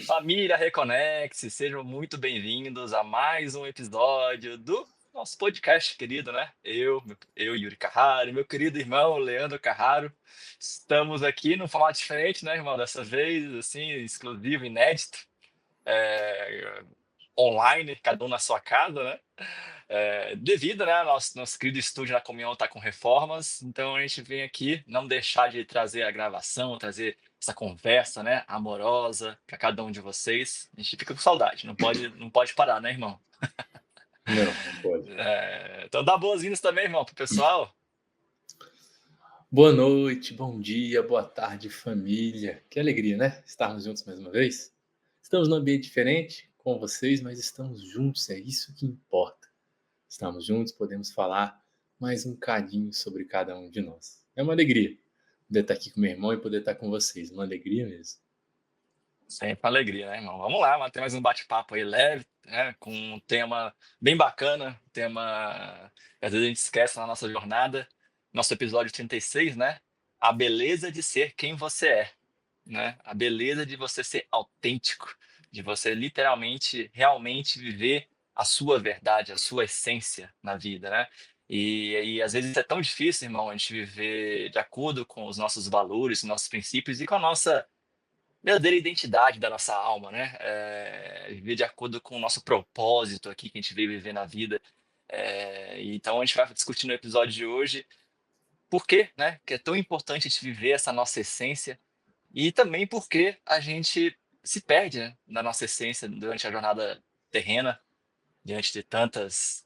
Família Reconexe, sejam muito bem-vindos a mais um episódio do nosso podcast querido, né? Yuri Carraro, e meu querido irmão Leandro Carraro. Estamos aqui num formato diferente, né, irmão? Dessa vez, assim, exclusivo, inédito, é, online, cada um na sua casa, né? Devido, né, ao nosso querido estúdio na Comunhão está com reformas, então a gente vem aqui não deixar de trazer a gravação, trazer essa conversa, né, amorosa para cada um de vocês. A gente fica com saudade, não pode parar, né, irmão? Não, não pode. Então dá boas-vindas também, irmão, pro pessoal. Boa noite, bom dia, boa tarde, família. Que alegria, né? Estarmos juntos mais uma vez. Estamos num ambiente diferente com vocês, mas estamos juntos, é isso que importa. Estamos juntos, podemos falar mais um cadinho sobre cada um de nós. É uma alegria poder estar aqui com meu irmão e poder estar com vocês. Uma alegria mesmo. Sempre uma alegria, né, irmão? Vamos lá, ter mais um bate-papo aí leve, né, com um tema bem bacana, um tema que às vezes a gente esquece na nossa jornada. Nosso episódio 36, né? A beleza de ser quem você é, né? A beleza de você ser autêntico, de você literalmente, realmente viver a sua verdade, a sua essência na vida, né? E às vezes é tão difícil, irmão, a gente viver de acordo com os nossos valores, nossos princípios e com a nossa verdadeira identidade da nossa alma, né? Viver de acordo com o nosso propósito aqui que a gente veio viver na vida. Então a gente vai discutir no episódio de hoje por que, né, que é tão importante a gente viver essa nossa essência e também porque a gente se perde, né, na nossa essência durante a jornada terrena, diante de tantas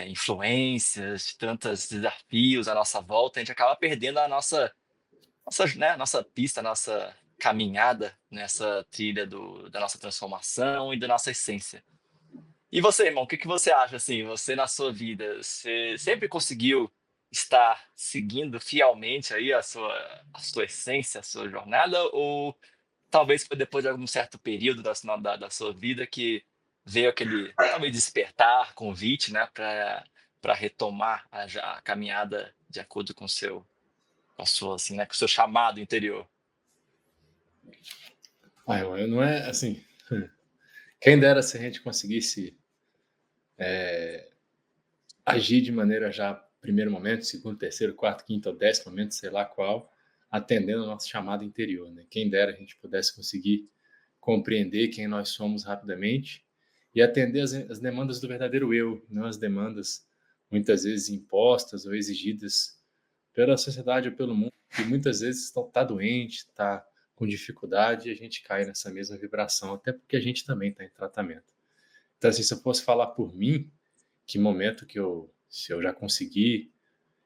influências, de tantos desafios à nossa volta, a gente acaba perdendo a nossa pista, a nossa caminhada nessa trilha da nossa transformação e da nossa essência. E você, irmão, o que que você acha assim? Você na sua vida, você sempre conseguiu estar seguindo fielmente aí a sua essência, a sua jornada, ou talvez foi depois de algum certo período da sua vida que veio aquele, talvez, despertar, convite, né, para retomar a caminhada de acordo com a sua, assim, né, com o seu chamado interior? Eu não é assim. Quem dera se a gente conseguisse agir de maneira já primeiro momento, segundo, terceiro, quarto, quinto ou 10º momento, sei lá qual, atendendo ao nosso chamado interior, né? Quem dera a gente pudesse conseguir compreender quem nós somos rapidamente e atender as demandas do verdadeiro eu, não as demandas muitas vezes impostas ou exigidas pela sociedade ou pelo mundo, que muitas vezes está doente, está com dificuldade e a gente cai nessa mesma vibração, até porque a gente também está em tratamento. Então, assim, se eu fosse falar por mim, que momento se eu já consegui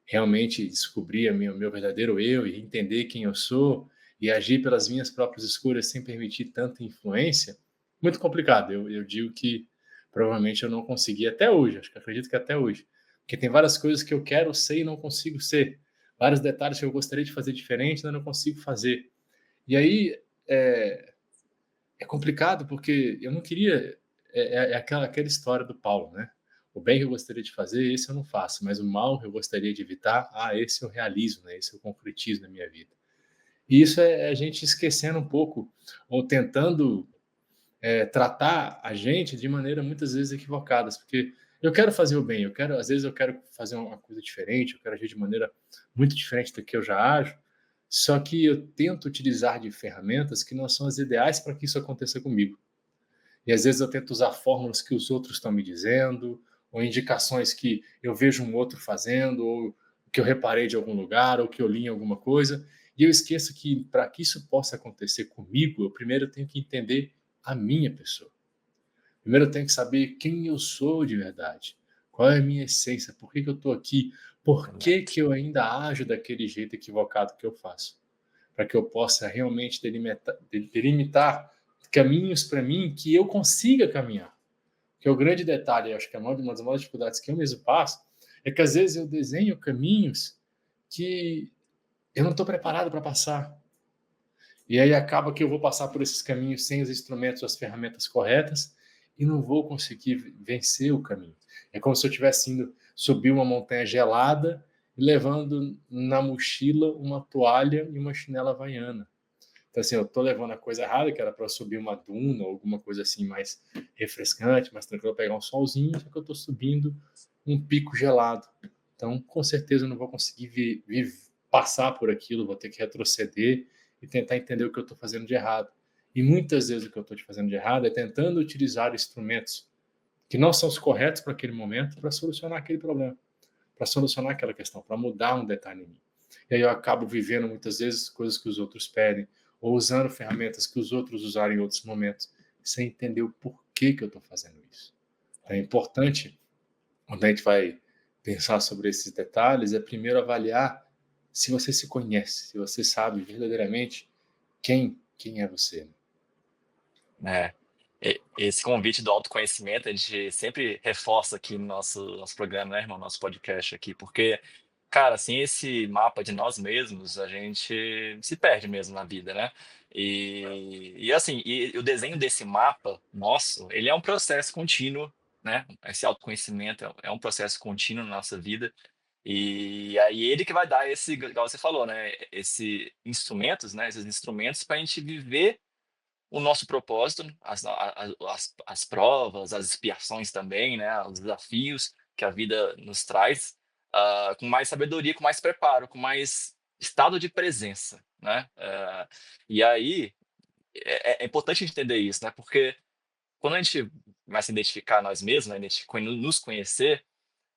realmente descobrir o meu verdadeiro eu e entender quem eu sou e agir pelas minhas próprias escolhas sem permitir tanta influência, muito complicado. Eu digo que provavelmente eu não consegui até hoje, acredito que até hoje. Porque tem várias coisas que eu quero ser e não consigo ser. Vários detalhes que eu gostaria de fazer diferente, ainda não consigo fazer. E aí é complicado porque eu não queria. É aquela história do Paulo, né? O bem que eu gostaria de fazer, esse eu não faço, mas o mal que eu gostaria de evitar, esse eu realizo, né? Esse eu concretizo na minha vida. E isso é a gente esquecendo um pouco, ou tentando tratar a gente de maneira muitas vezes equivocadas, porque eu quero fazer o bem, às vezes eu quero fazer uma coisa diferente, eu quero agir de maneira muito diferente do que eu já ajo, só que eu tento utilizar de ferramentas que não são as ideais para que isso aconteça comigo. E às vezes eu tento usar fórmulas que os outros estão me dizendo, ou indicações que eu vejo um outro fazendo, ou que eu reparei de algum lugar, ou que eu li em alguma coisa, e eu esqueço que para que isso possa acontecer comigo, eu primeiro tenho que entender a minha pessoa. Primeiro eu tenho que saber quem eu sou de verdade, qual é a minha essência, por que eu estou aqui, por que Exato. eu ainda ajo daquele jeito equivocado que eu faço, para que eu possa realmente delimitar caminhos para mim que eu consiga caminhar. Que é o grande detalhe, acho que uma das maiores dificuldades que eu mesmo passo, é que às vezes eu desenho caminhos que eu não estou preparado para passar. E aí acaba que eu vou passar por esses caminhos sem os instrumentos, as ferramentas corretas e não vou conseguir vencer o caminho. É como se eu tivesse indo subir uma montanha gelada e levando na mochila uma toalha e uma chinela havaiana. Então, assim, eu tô levando a coisa errada, que era para subir uma duna ou alguma coisa assim mais refrescante, mais tranquilo, pegar um solzinho, só que eu tô subindo um pico gelado. Então, com certeza eu não vou conseguir passar por aquilo, vou ter que retroceder e tentar entender o que eu estou fazendo de errado. E muitas vezes o que eu estou fazendo de errado é tentando utilizar instrumentos que não são os corretos para aquele momento para solucionar aquele problema, para solucionar aquela questão, para mudar um detalhe em mim. E aí eu acabo vivendo muitas vezes coisas que os outros pedem, ou usando ferramentas que os outros usaram em outros momentos, sem entender o porquê que eu estou fazendo isso. Então, é importante, quando a gente vai pensar sobre esses detalhes, é primeiro avaliar se você se conhece, se você sabe verdadeiramente quem é você. É. Esse convite do autoconhecimento, a gente sempre reforça aqui no nosso programa, né, irmão? Nosso podcast aqui, porque, cara, assim, esse mapa de nós mesmos, a gente se perde mesmo na vida, né? E assim, e o desenho desse mapa nosso, ele é um processo contínuo, né? Esse autoconhecimento é um processo contínuo na nossa vida. E aí ele que vai dar esse, igual você falou, né? Esse instrumentos, né? Esses instrumentos para a gente viver o nosso propósito, as provas, as expiações também, né, os desafios que a vida nos traz, com mais sabedoria, com mais preparo, com mais estado de presença, né? E aí é importante entender isso, né? Porque quando a gente vai se identificar a nós mesmos, né, nos conhecer,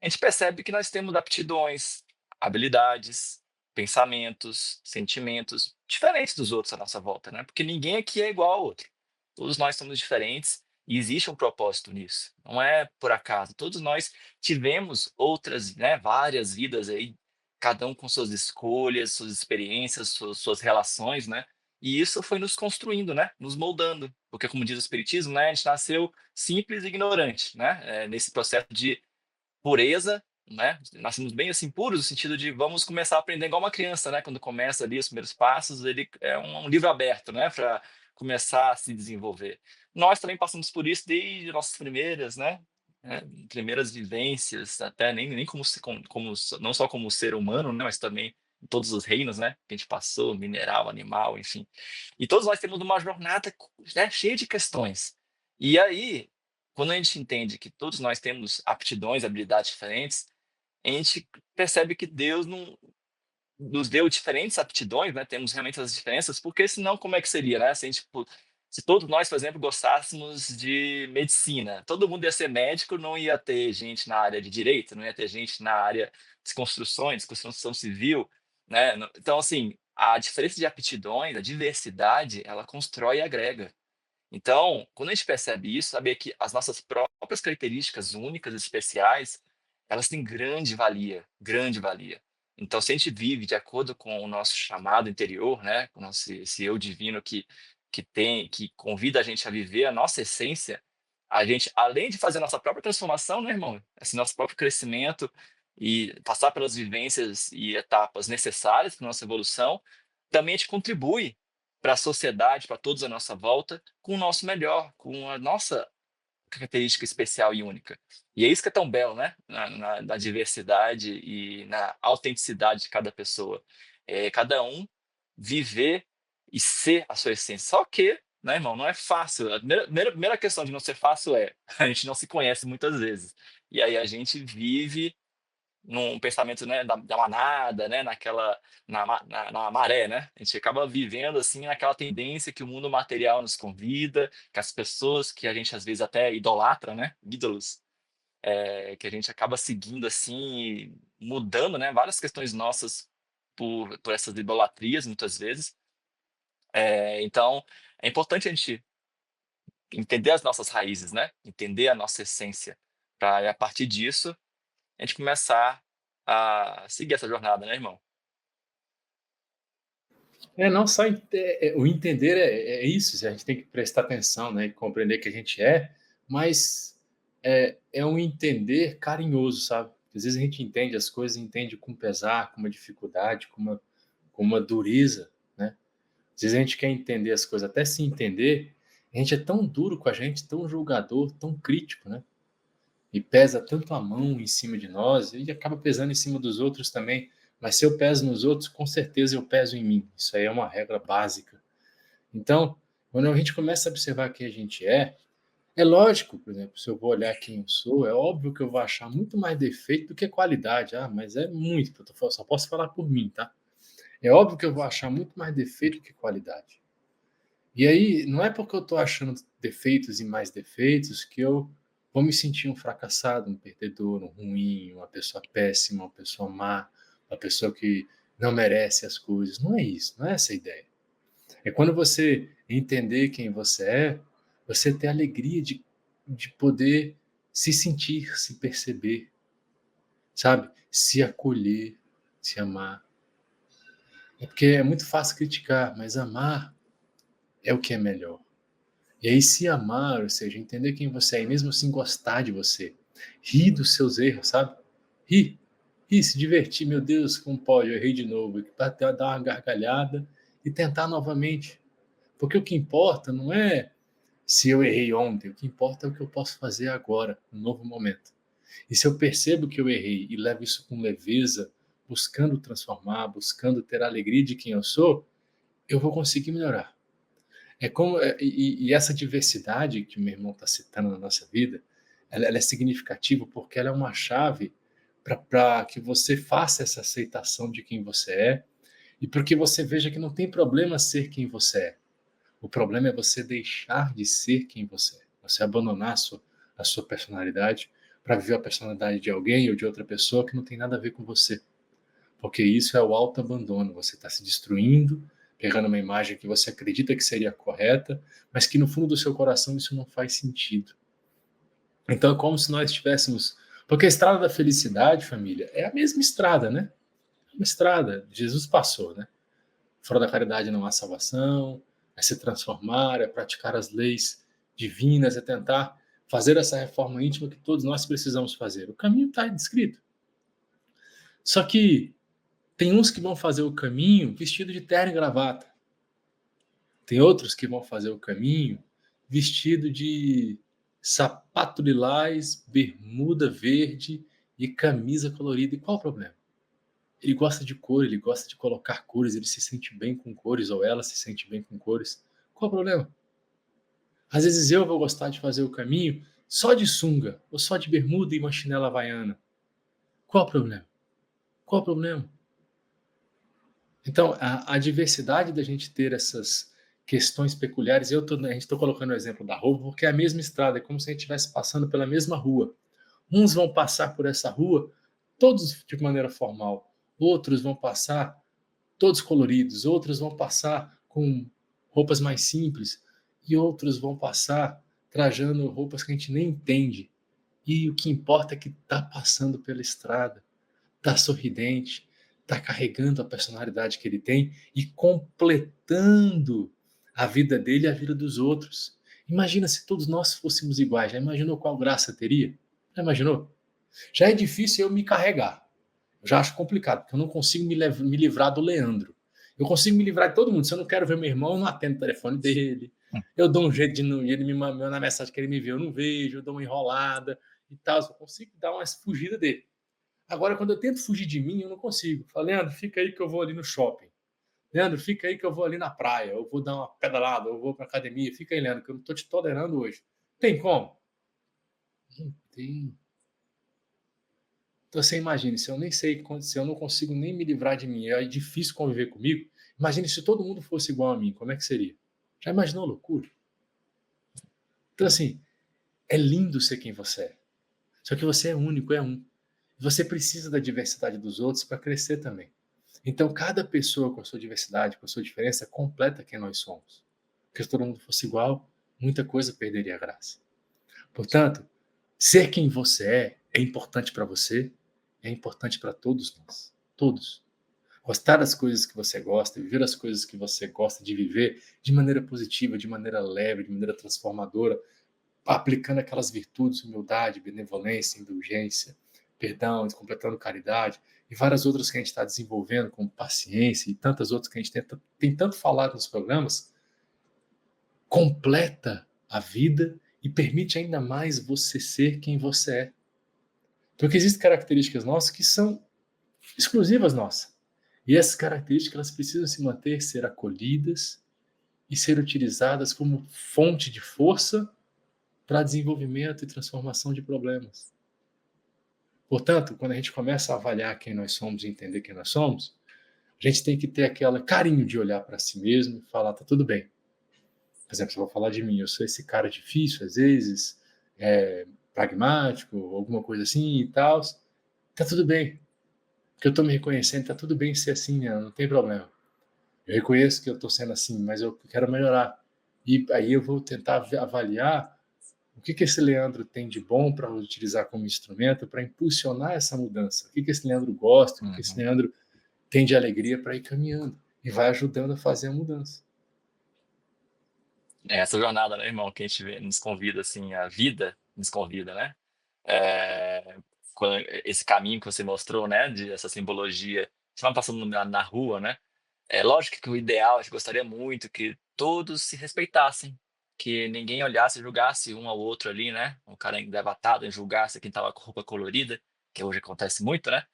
a gente percebe que nós temos aptidões, habilidades, pensamentos, sentimentos diferentes dos outros à nossa volta, né? Porque ninguém aqui é igual ao outro. Todos nós somos diferentes e existe um propósito nisso. Não é por acaso. Todos nós tivemos outras, né, várias vidas aí, cada um com suas escolhas, suas experiências, suas relações, né? E isso foi nos construindo, né? Nos moldando. Porque, como diz o Espiritismo, né? A gente nasceu simples e ignorante, né? Nesse processo de pureza, né? Nascemos bem assim puros, no sentido de vamos começar a aprender igual uma criança, né? Quando começa ali os primeiros passos, ele é um livro aberto, né? Para começar a se desenvolver. Nós também passamos por isso desde nossas primeiras, né? Primeiras vivências, até nem não só como ser humano, né? Mas também em todos os reinos, né? Que a gente passou, mineral, animal, enfim. E todos nós temos uma jornada, né, cheia de questões. E aí, quando a gente entende que todos nós temos aptidões, habilidades diferentes, a gente percebe que Deus não nos deu diferentes aptidões, né? Temos realmente as diferenças, porque senão como é que seria, né? Se a gente, se todos nós, por exemplo, gostássemos de medicina, todo mundo ia ser médico, não ia ter gente na área de direito, não ia ter gente na área de construções, construção civil, né? Então, assim, a diferença de aptidões, a diversidade, ela constrói e agrega. Então, quando a gente percebe isso, saber que as nossas próprias características únicas, especiais, elas têm grande valia, grande valia. Então, se a gente vive de acordo com o nosso chamado interior, né, com o nosso, esse eu divino que convida a gente a viver a nossa essência, a gente, além de fazer a nossa própria transformação, né, irmão, esse nosso próprio crescimento e passar pelas vivências e etapas necessárias para nossa evolução, também a gente contribui para a sociedade, para todos à nossa volta, com o nosso melhor, com a nossa característica especial e única. E é isso que é tão belo, né? Na diversidade e na autenticidade de cada pessoa. É cada um viver e ser a sua essência. Só que, né, irmão, não é fácil. A primeira questão de não ser fácil é a gente não se conhece muitas vezes. E aí a gente vive num pensamento, né, da manada, né, na maré, né? A gente acaba vivendo assim naquela tendência que o mundo material nos convida, que as pessoas que a gente às vezes até idolatra, né, ídolos, que a gente acaba seguindo assim, e mudando, né, várias questões nossas por essas idolatrias muitas vezes. Então é importante a gente entender as nossas raízes, né? Entender a nossa essência, para a partir disso a gente começar a seguir essa jornada, né, irmão? Não só o entender é isso, a gente tem que prestar atenção, né, e compreender que a gente mas é um entender carinhoso, sabe? Às vezes a gente entende as coisas, entende com pesar, com uma dificuldade, com uma dureza, né? Às vezes a gente quer entender as coisas, até se entender, a gente é tão duro com a gente, tão julgador, tão crítico, né? E pesa tanto a mão em cima de nós, e acaba pesando em cima dos outros também. Mas se eu peso nos outros, com certeza eu peso em mim. Isso aí é uma regra básica. Então, quando a gente começa a observar quem a gente é lógico, por exemplo, se eu vou olhar quem eu sou, é óbvio que eu vou achar muito mais defeito do que qualidade. Ah, mas é muito, só posso falar por mim, tá? É óbvio que eu vou achar muito mais defeito do que qualidade. E aí, não é porque eu estou achando defeitos e mais defeitos que eu vou me sentir um fracassado, um perdedor, um ruim, uma pessoa péssima, uma pessoa má, uma pessoa que não merece as coisas. Não é isso, não é essa a ideia. É quando você entender quem você ter a alegria de poder se sentir, se perceber, sabe? Se acolher, se amar. É porque é muito fácil criticar, mas amar é o que é melhor. E aí, se amar, ou seja, entender quem você é, e mesmo assim gostar de você, rir dos seus erros, sabe? Rir, rir, se divertir, meu Deus, como pode? Eu errei de novo, dar uma gargalhada e tentar novamente. Porque o que importa não é se eu errei ontem, o que importa é o que eu posso fazer agora, no novo momento. E se eu percebo que eu errei e levo isso com leveza, buscando transformar, buscando ter a alegria de quem eu sou, eu vou conseguir melhorar. E essa diversidade que o meu irmão está citando na nossa vida, ela é significativa porque ela é uma chave para que você faça essa aceitação de quem você é e para que você veja que não tem problema ser quem você é. O problema é você deixar de ser quem você é, você abandonar a sua personalidade para viver a personalidade de alguém ou de outra pessoa que não tem nada a ver com você. Porque isso é o autoabandono, você está se destruindo, pegando uma imagem que você acredita que seria correta, mas que no fundo do seu coração isso não faz sentido. Então é como se nós estivéssemos. Porque a estrada da felicidade, família, é a mesma estrada, né? É uma estrada. Jesus passou, né? Fora da caridade não há salvação, é se transformar, é praticar as leis divinas, é tentar fazer essa reforma íntima que todos nós precisamos fazer. O caminho está descrito. Só que tem uns que vão fazer o caminho vestido de terno e gravata. Tem outros que vão fazer o caminho vestido de sapato lilás, bermuda verde e camisa colorida. E qual o problema? Ele gosta de cor, ele gosta de colocar cores, ele se sente bem com cores, ou ela se sente bem com cores. Qual o problema? Às vezes eu vou gostar de fazer o caminho só de sunga, ou só de bermuda e uma chinela havaiana. Qual o problema? Qual o problema? Então, a diversidade da gente ter essas questões peculiares, a gente está colocando o exemplo da roupa, porque é a mesma estrada, é como se a gente estivesse passando pela mesma rua. Uns vão passar por essa rua todos de maneira formal, outros vão passar todos coloridos, outros vão passar com roupas mais simples e outros vão passar trajando roupas que a gente nem entende. E o que importa é que está passando pela estrada, está sorridente, está carregando a personalidade que ele tem e completando a vida dele e a vida dos outros. Imagina se todos nós fôssemos iguais. Já imaginou qual graça teria? Já imaginou? Já é difícil eu me carregar. Eu já acho complicado, porque eu não consigo me livrar do Leandro. Eu consigo me livrar de todo mundo. Se eu não quero ver meu irmão, eu não atendo o telefone dele. Eu dou um jeito de não, ele me mandar na mensagem que ele me vê, eu não vejo, eu dou uma enrolada e tal. Eu consigo dar uma fugida dele. Agora, quando eu tento fugir de mim, eu não consigo. Falo, Leandro, fica aí que eu vou ali no shopping. Leandro, fica aí que eu vou ali na praia. Eu vou dar uma pedalada, eu vou para academia. Fica aí, Leandro, que eu não estou te tolerando hoje. Tem como? Não tem. Então você imagine, se eu nem sei, se eu não consigo nem me livrar de mim, é difícil conviver comigo. Imagine se todo mundo fosse igual a mim, como é que seria? Já imaginou a loucura? Então assim, é lindo ser quem você é. Só que você é único, é um. Você precisa da diversidade dos outros para crescer também. Então, cada pessoa com a sua diversidade, com a sua diferença, completa quem nós somos. Porque se todo mundo fosse igual, muita coisa perderia a graça. Portanto, ser quem você é importante para você, é importante para todos nós. Todos. Gostar das coisas que você gosta, viver as coisas que você gosta de viver de maneira positiva, de maneira leve, de maneira transformadora, aplicando aquelas virtudes, humildade, benevolência, indulgência, perdão, completando caridade, e várias outras que a gente está desenvolvendo, como paciência e tantas outras que a gente tem tanto falado nos programas, completa a vida e permite ainda mais você ser quem você é. Porque existem características nossas que são exclusivas nossas. E essas características elas precisam se manter, ser acolhidas e ser utilizadas como fonte de força para desenvolvimento e transformação de problemas. Portanto, quando a gente começa a avaliar quem nós somos e entender quem nós somos, a gente tem que ter aquele carinho de olhar para si mesmo e falar, tá tudo bem. Por exemplo, se eu vou falar de mim, eu sou esse cara difícil, às vezes, pragmático, alguma coisa assim e tal. Tá tudo bem. Porque eu estou me reconhecendo, tá tudo bem ser assim, né? Não tem problema. Eu reconheço que eu estou sendo assim, mas eu quero melhorar. E aí eu vou tentar avaliar o que esse Leandro tem de bom para utilizar como instrumento para impulsionar essa mudança. O que esse Leandro gosta, o que esse Uhum. Leandro tem de alegria para ir caminhando. E vai ajudando a fazer a mudança. É essa jornada, né, irmão, que a gente nos convida, assim, a vida nos convida, né? É, esse caminho que você mostrou, né, de essa simbologia, você vai passando na rua, né? É lógico que o ideal, a gente gostaria muito que todos se respeitassem, que ninguém olhasse e julgasse um ao outro ali, né? O cara engravatado e julgasse quem tava com roupa colorida, que hoje acontece muito, né?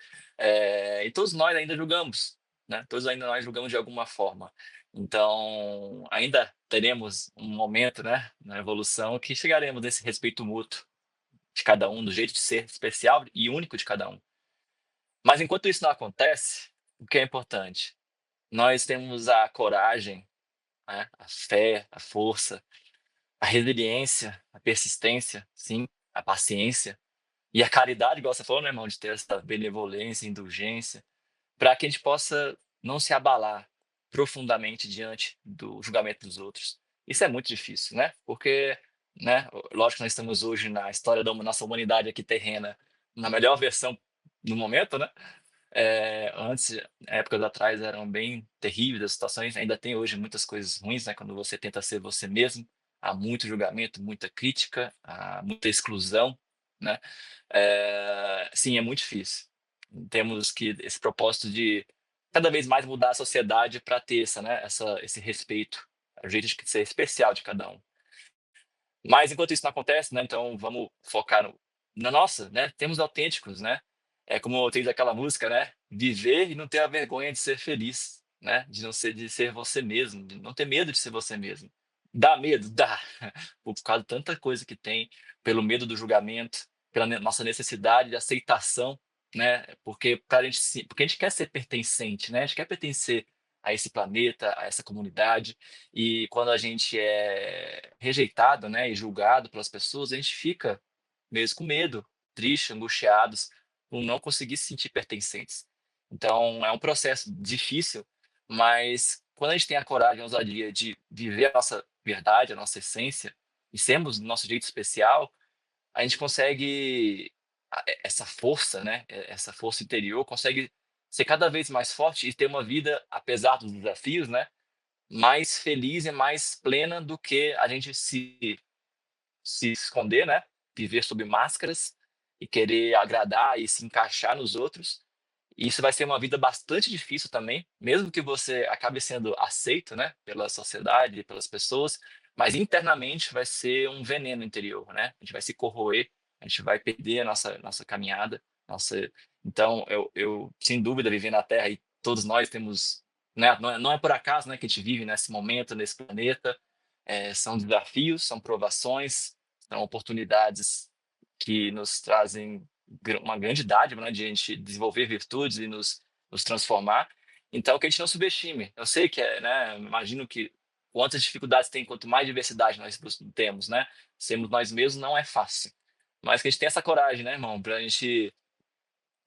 E todos nós ainda julgamos, né? Todos ainda nós julgamos de alguma forma. Então, ainda teremos um momento, né, na evolução que chegaremos nesse respeito mútuo de cada um, do jeito de ser especial e único de cada um. Mas enquanto isso não acontece, o que é importante? Nós temos a coragem, né, a fé, a força, a resiliência, a persistência, sim, a paciência e a caridade, igual você falou, né, irmão, de ter essa benevolência, indulgência, para que a gente possa não se abalar profundamente diante do julgamento dos outros. Isso é muito difícil, né? Porque, né, lógico que nós estamos hoje na história da nossa humanidade aqui terrena, na melhor versão no momento, né? Antes, épocas atrás, eram bem terríveis as situações, ainda tem hoje muitas coisas ruins, né, quando você tenta ser você mesmo, há muito julgamento, muita crítica, há muita exclusão, né. Sim, é muito difícil. Temos que esse propósito de cada vez mais mudar a sociedade para ter esse respeito, o jeito de ser especial de cada um. Mas enquanto isso não acontece, né, então vamos focar na nossa, né, termos autênticos, né. É como diz aquela música, né, viver e não ter a vergonha de ser feliz, né, de ser você mesmo, de não ter medo de ser você mesmo. Dá medo? Dá, por causa de tanta coisa que tem, pelo medo do julgamento, pela nossa necessidade de aceitação, né, porque a gente quer ser pertencente, né, a gente quer pertencer a esse planeta, a essa comunidade, e quando a gente é rejeitado, né, e julgado pelas pessoas, a gente fica mesmo com medo, triste, angustiados, por não conseguir se sentir pertencentes. Então, é um processo difícil, mas quando a gente tem a coragem, a ousadia de viver a nossa verdade, a nossa essência, e sermos do nosso jeito especial, a gente consegue essa força, né, essa força interior consegue ser cada vez mais forte e ter uma vida, apesar dos desafios, né, mais feliz e mais plena do que a gente se esconder, né, viver sob máscaras e querer agradar e se encaixar nos outros. E isso vai ser uma vida bastante difícil também, mesmo que você acabe sendo aceito, né, pela sociedade, pelas pessoas, mas internamente vai ser um veneno interior, né? A gente vai se corroer, a gente vai perder a nossa caminhada, nossa. Então, eu sem dúvida viver na Terra e todos nós temos, né? Não é por acaso, né, que a gente vive nesse momento, nesse planeta. São desafios, são provações, são oportunidades que nos trazem uma grande dádiva, né, de a gente desenvolver virtudes e nos transformar. Então, que a gente não subestime. Eu sei que né, imagino que quantas dificuldades tem, quanto mais diversidade nós temos, né, sermos nós mesmos não é fácil. Mas que a gente tenha essa coragem, né, irmão, para a gente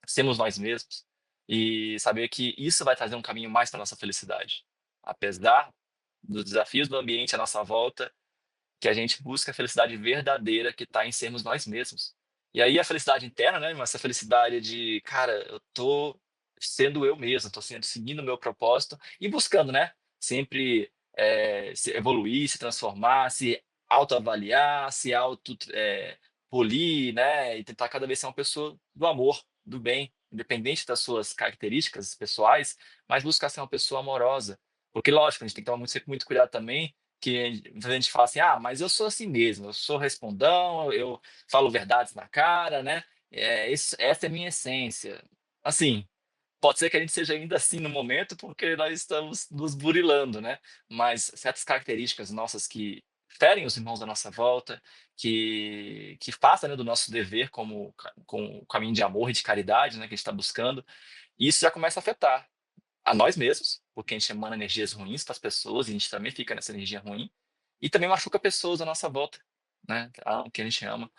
sermos nós mesmos e saber que isso vai trazer um caminho mais para nossa felicidade. Apesar dos desafios do ambiente à nossa volta, que a gente busca a felicidade verdadeira que está em sermos nós mesmos. E aí a felicidade interna, né, essa felicidade de, cara, eu tô sendo eu mesmo, tô seguindo o meu propósito e buscando, né, sempre se evoluir, se transformar, se autoavaliar, se polir, né, e tentar cada vez ser uma pessoa do amor, do bem, independente das suas características pessoais, mas buscar ser uma pessoa amorosa. Porque, lógico, a gente tem que tomar sempre muito cuidado também que a gente fala assim: "Ah, mas eu sou assim mesmo, eu sou respondão, eu falo verdades na cara, né, essa é a minha essência". Assim, pode ser que a gente seja ainda assim no momento, porque nós estamos nos burilando, né, mas certas características nossas que ferem os irmãos à nossa volta, que façam, né, do nosso dever como com o caminho de amor e de caridade, né, que a gente está buscando, isso já começa a afetar a nós mesmos, porque a gente emana energias ruins para as pessoas e a gente também fica nessa energia ruim, e também machuca pessoas à nossa volta, né, que a gente ama.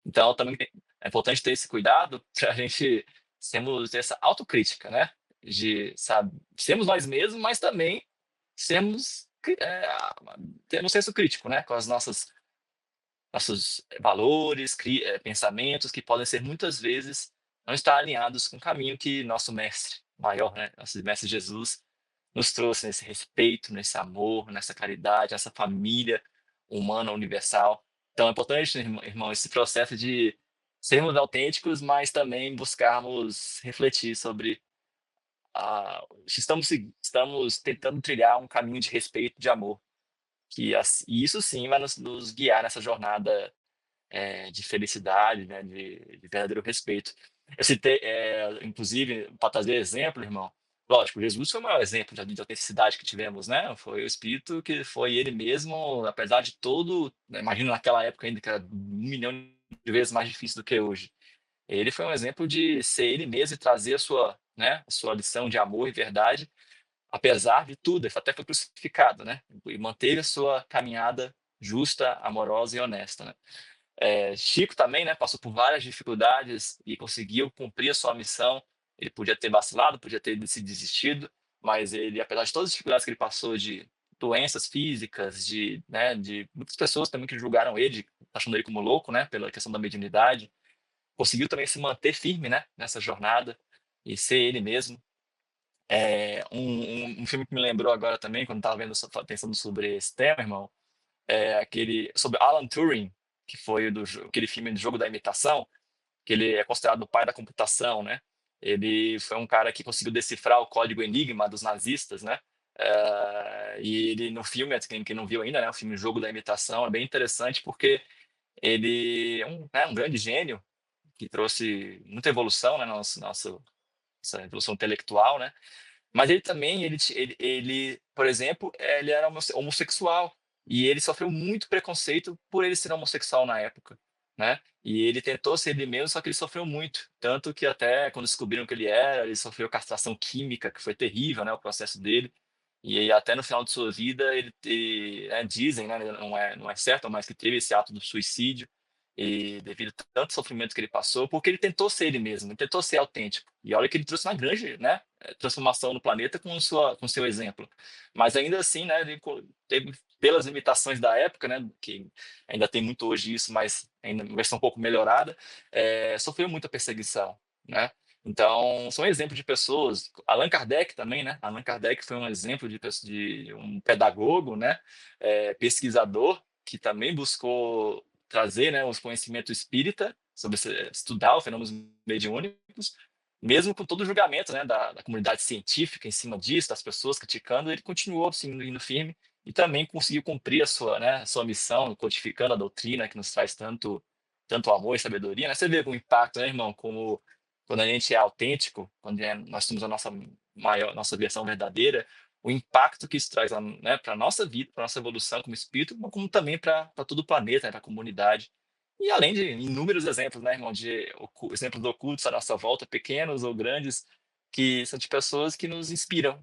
Então também é importante ter esse cuidado para a gente ter essa autocrítica, né, de, sabe, sermos nós mesmos, mas também sermos termos senso crítico, né, com as nossos valores, pensamentos que podem ser muitas vezes não estar alinhados com o caminho que nosso mestre maior, né, nosso mestre Jesus nos trouxe nesse respeito, nesse amor, nessa caridade, nessa família humana universal. Então é importante, irmão, esse processo de sermos autênticos, mas também buscarmos refletir sobre se estamos tentando trilhar um caminho de respeito, de amor, e isso sim vai nos guiar nessa jornada de felicidade, né, de verdadeiro respeito. Eu citei, inclusive, para trazer exemplo, irmão, lógico, Jesus foi o maior exemplo de autenticidade que tivemos, né? Foi o Espírito que foi ele mesmo, apesar de todo, né, imagina naquela época ainda que era 1 milhão de vezes mais difícil do que hoje. Ele foi um exemplo de ser ele mesmo e trazer a sua lição de amor e verdade, apesar de tudo. Ele até foi crucificado, né? E manteve a sua caminhada justa, amorosa e honesta, né? Chico também, né, passou por várias dificuldades e conseguiu cumprir a sua missão. Ele podia ter vacilado, podia ter se desistido, mas ele, apesar de todas as dificuldades que ele passou, de doenças físicas, de muitas pessoas também que julgaram ele, achando ele como louco, né, pela questão da mediunidade, conseguiu também se manter firme, né, nessa jornada e ser ele mesmo. Um filme que me lembrou agora também, quando estava pensando sobre esse tema, irmão, aquele sobre Alan Turing, que foi aquele filme do Jogo da Imitação, que ele é considerado o pai da computação, né? Ele foi um cara que conseguiu decifrar o código Enigma dos nazistas, né? E ele no filme, quem não viu ainda, né? O filme Jogo da Imitação é bem interessante porque ele é um grande gênio que trouxe muita evolução, né? Nossa evolução intelectual, né? Mas ele também, por exemplo, ele era homossexual e ele sofreu muito preconceito por ele ser homossexual na época, né? E ele tentou ser ele mesmo, só que ele sofreu muito, tanto que até quando descobriram que ele era, ele sofreu castração química, que foi terrível, né, o processo dele. E aí, até no final de sua vida, dizem, né, não é certo, mas que teve esse ato do suicídio e devido a tanto sofrimento que ele passou, porque ele tentou ser ele mesmo, ele tentou ser autêntico. E olha que ele trouxe uma grande, né, transformação no planeta com seu exemplo. Mas ainda assim, né, ele teve, pelas limitações da época, né, que ainda tem muito hoje isso, mas ainda uma versão um pouco melhorada, sofreu muita perseguição, né? Então, são exemplos de pessoas. Allan Kardec também, né? Allan Kardec foi um exemplo de um pedagogo, né? Pesquisador, que também buscou trazer, né, os conhecimentos espírita sobre estudar os fenômenos mediúnicos, mesmo com todo o julgamento, né, da comunidade científica em cima disso, das pessoas criticando, ele continuou assim, indo firme e também conseguiu cumprir a sua missão, codificando a doutrina que nos traz tanto amor e sabedoria, né? Você vê o impacto, né, irmão, como quando a gente é autêntico, quando nós temos a nossa versão verdadeira, o impacto que isso traz, né, para a nossa vida, para a nossa evolução como espírito, mas como também para todo o planeta, né, para a comunidade. E além de inúmeros exemplos, né, irmão, de exemplos ocultos à nossa volta, pequenos ou grandes, que são de pessoas que nos inspiram.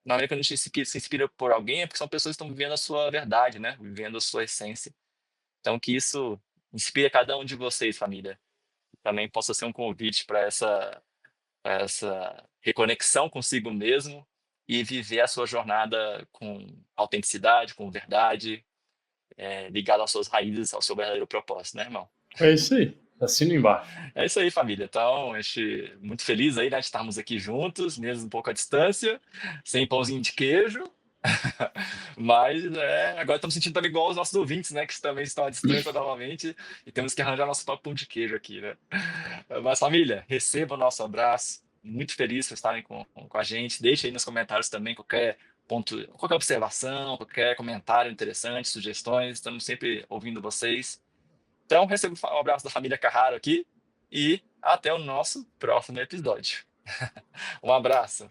Na hora que a gente se inspira por alguém, é porque são pessoas que estão vivendo a sua verdade, né, vivendo a sua essência. Então, que isso inspire cada um de vocês, família. Também possa ser um convite para essa reconexão consigo mesmo e viver a sua jornada com autenticidade, com verdade, ligado às suas raízes, ao seu verdadeiro propósito, né, irmão? É isso aí. Assino embaixo. É isso aí, família. Então, a gente muito feliz aí, né, de estarmos aqui juntos, mesmo um pouco à distância, sem pãozinho de queijo. Mas agora estamos sentindo também igual os nossos ouvintes, né, que também estão à distância novamente, e temos que arranjar nosso próprio pão de queijo aqui, né? Mas, família, receba o nosso abraço. Muito feliz por estarem com a gente. Deixe aí nos comentários também qualquer ponto, qualquer observação, qualquer comentário interessante, sugestões. Estamos sempre ouvindo vocês. Então, receba um abraço da família Carraro aqui e até o nosso próximo episódio. Um abraço.